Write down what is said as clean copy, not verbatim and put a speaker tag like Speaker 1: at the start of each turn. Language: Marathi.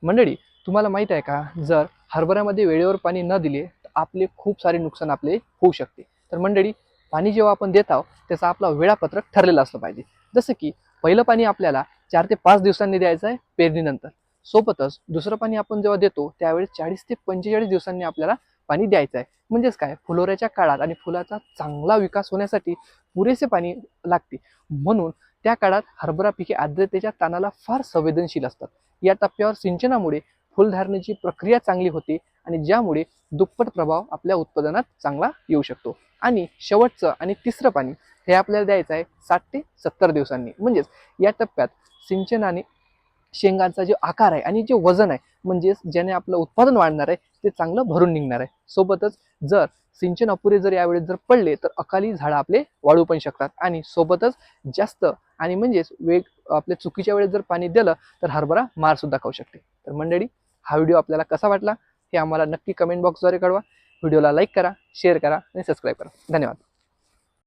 Speaker 1: मंडळी, तुम्हाला माहित आहे का, जर हरभऱ्यामध्ये वेळेवर पाणी न दिले तर आपले खूप सारे नुकसान आपले होऊ शकते. तर मंडळी, पाणी जेव्हा आपण देत आहोत त्याचा आपला वेळापत्रक ठरलेलं असलं पाहिजे. जसं की पहिलं पाणी आपल्याला 4 ते 5 दिवसांनी द्यायचं आहे पेरणीनंतर. सोबतच दुसरं पाणी आपण जेव्हा देतो त्यावेळेस 40 ते 45 दिवसांनी आपल्याला पाणी द्यायचं आहे. म्हणजेच काय, फुलोऱ्याच्या काळात आणि फुलाचा चांगला विकास होण्यासाठी पुरेसे पाणी लागते. म्हणून त्या काळात हरभरा पिके आर्द्रतेच्या ताणाला फार संवेदनशील असतात. या टप्प्यावर सिंचनामुळे फुलधारणेची प्रक्रिया चांगली होते आणि ज्यामुळे दुप्पट प्रभाव आपल्या उत्पादनात चांगला येऊ शकतो. आणि शेवटचं आणि तिसरं पाणी हे आपल्याला द्यायचं आहे 60 ते 70 दिवसांनी. म्हणजेच या टप्प्यात सिंचनाने शेंगांचा जो आकार आहे आणि जे वजन आहे, म्हणजेच ज्याने आपलं उत्पादन वाढणार आहे, ते चांगलं भरून निघणार आहे. सोबतच जर सिंचन अपुरे जर यावेळेस जर पडले तर अकाली झाडं आपले वाळू पण शकतात. आणि सोबतच जास्त आणि म्हणजेच वेग आपल्या चुकीच्या वेळेस जर पाणी दिलं तर हरभरा मार सुद्धा खाऊ शकते. तर मंडळी, हा व्हिडिओ आपल्याला कसा वाटला हे आम्हाला नक्की कमेंट बॉक्सद्वारे कळवा. व्हिडिओला लाईक करा, शेअर करा आणि सबस्क्राईब करा. धन्यवाद.